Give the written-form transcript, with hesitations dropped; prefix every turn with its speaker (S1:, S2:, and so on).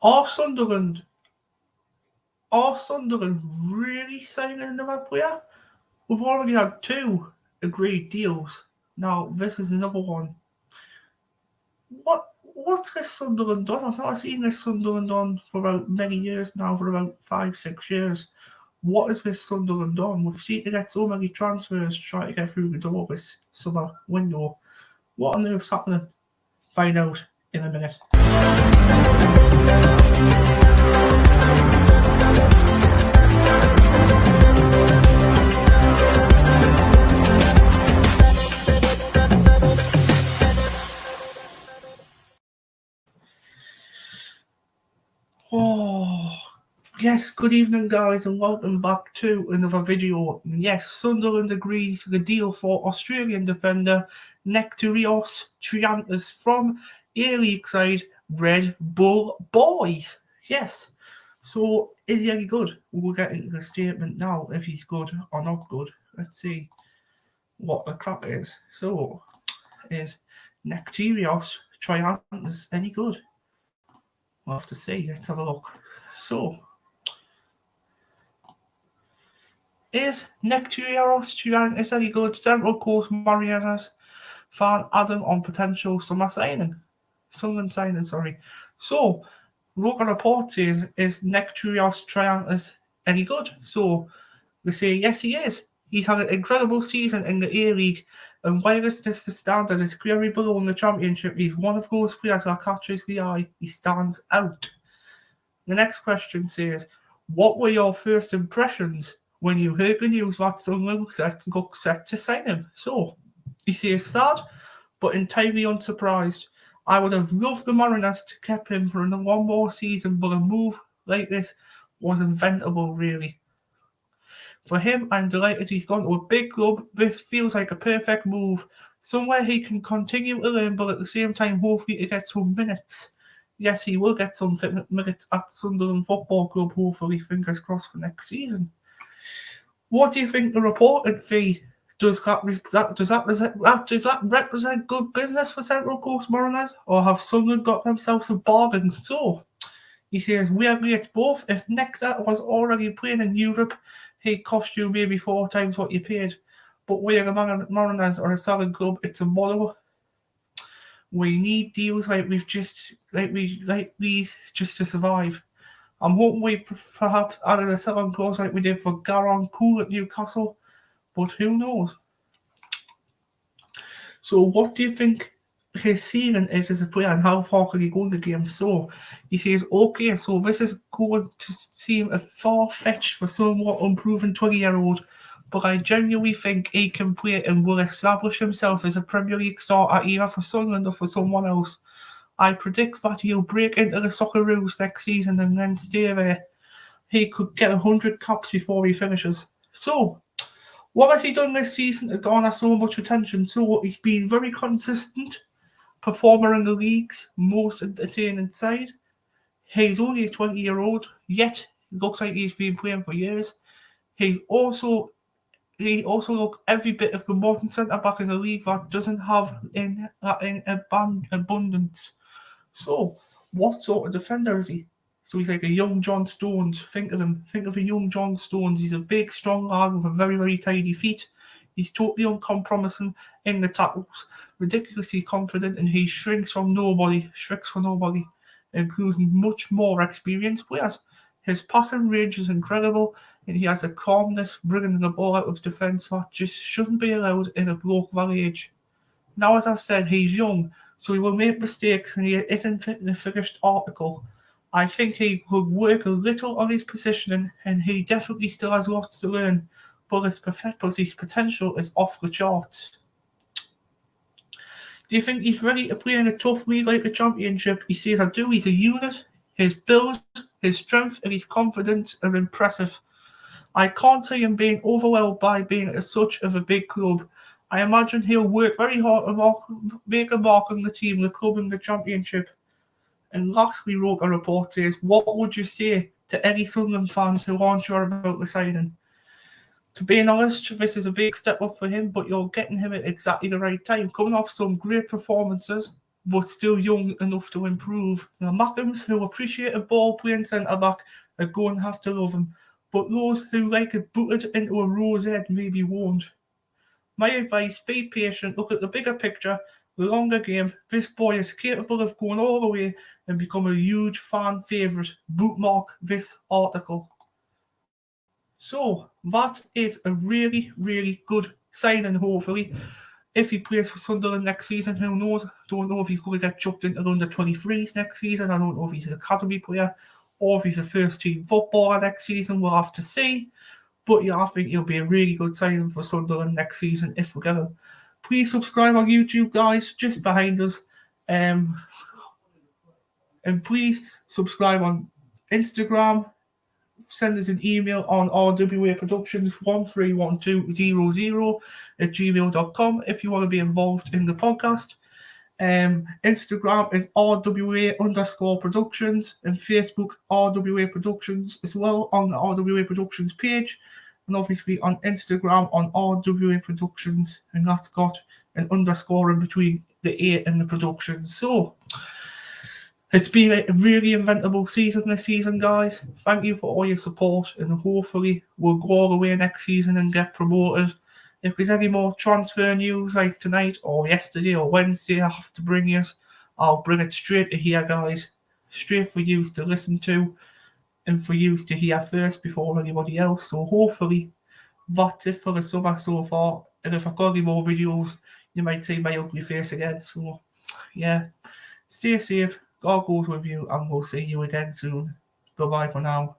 S1: Are Sunderland really signing another player? We've already had 2 agreed deals. Now this is another one. What's this Sunderland done? I've not seen this Sunderland on for about many years now, for about 5-6 years. What is this Sunderland done? We've seen to get so many transfers trying to get through the door this summer window. What on earth's happening? Find out in a minute. Oh, yes, good evening guys and welcome back to another video. Yes, Sunderland agrees to the deal for Australian defender Nectarios Triantis from A-League side Red Bull Boys. Yes, so is he any good? We'll get into the statement now if he's good or not good. Let's see what the crack is. So, is Nectarios Triantis any good? We'll have to see. Let's have a look. So, is Nectarios Triantis any good? Central Coast Marianas fan Adam on potential summer signing. Sunderland signing, sorry. So, local report says, is Nectarios Triantis any good? So, we say, yes, he is. He's had an incredible season in the A-League, and while this is the standard is clearly below in the Championship, he's one of those players that catches the eye. He stands out. The next question says, what were your first impressions when you heard the news that Sunderland looked set to sign him? So, he says, sad, but entirely unsurprised. I would have loved the Mariners to keep him for one more season, but a move like this was inventable, really. For him, I'm delighted he's gone to a big club. This feels like a perfect move. Somewhere he can continue to learn, but at the same time, hopefully to get some minutes. Yes, he will get some minutes at Sunderland Football Club, hopefully, fingers crossed for next season. What do you think the reported fee? Does that represent good business for Central Coast Mariners? Or have Sunderland got themselves a bargain? So, he says, we agree it's both. If Nectar was already playing in Europe, he'd cost you maybe 4 times what you paid. But we're the Mariners or a selling club, it's a model. We need deals like these just to survive. I'm hoping we perhaps added a selling clause like we did for Garon Cool at Newcastle, but who knows? So what do you think his ceiling is as a player and how far can he go in the game? So he says, okay, so this is going to seem a far-fetched for somewhat unproven 20-year-old, but I genuinely think he can play and will establish himself as a Premier League starter either for Sunderland or for someone else. I predict that he'll break into the Socceroos next season and then stay there. He could get 100 caps before he finishes. So, what has he done this season to garner so much attention? So, he's been very consistent performer in the league's most entertaining side. He's only a 20-year-old, yet it looks like he's been playing for years. He also looks every bit of the modern centre-back in the league that doesn't have in abundance. So, what sort of defender is he? So he's like a young John Stones. Think of him. Think of a young John Stones. He's a big, strong lad with a very, very tidy feet. He's totally uncompromising in the tackles, ridiculously confident, and he shrinks for nobody, including much more experienced players. His passing range is incredible, and he has a calmness bringing the ball out of defence that just shouldn't be allowed in a bloke of our age. Now, as I've said, he's young, so he will make mistakes, and he isn't the finished article. I think he could work a little on his positioning, and he definitely still has lots to learn, but his potential is off the charts. Do you think he's ready to play in a tough league like the Championship? He says, I do. He's a unit. His build, his strength, and his confidence are impressive. I can't see him being overwhelmed by being at such of a big club. I imagine he'll work very hard to make a mark on the team, the club, and the Championship. And lastly, wrote a report says, what would you say to any Sunderland fans who aren't sure about the signing? To be honest, this is a big step up for him, but you're getting him at exactly the right time. Coming off some great performances, but still young enough to improve. The Mackhams, who appreciate a ball-playing centre-back, are going to have to love him, but those who like it booted into a rose head maybe won't. My advice, be patient, look at the bigger picture, the longer game. This boy is capable of going all the way and become a huge fan favourite. Bookmark this article. So, that is a really, really good signing, hopefully. If he plays for Sunderland next season, who knows? Don't know if he's going to get chucked into under 23s next season. I don't know if he's an academy player or if he's a first team footballer next season. We'll have to see. But yeah, I think he'll be a really good signing for Sunderland next season if we get him. Please subscribe on YouTube, guys, just behind us. And please subscribe on Instagram. Send us an email on rwaproductions131200@gmail.com if you want to be involved in the podcast. Instagram is RWA_productions and Facebook RWA Productions as well on the RWA Productions page. And obviously on Instagram on RWA Productions, and that's got an underscore in between the A and the Productions. So it's been a really inventable season this season, guys. Thank you for all your support, and hopefully we'll go all the way next season and get promoted. If there's any more transfer news like tonight or yesterday or Wednesday I have to bring you, I'll bring it straight to here, guys. Straight for you to listen to and for you to hear first before anybody else. So hopefully that's it for the summer so far. And if I've got any more videos, you might see my ugly face again. So yeah, stay safe. God goes with you, and we'll see you again soon. Goodbye for now.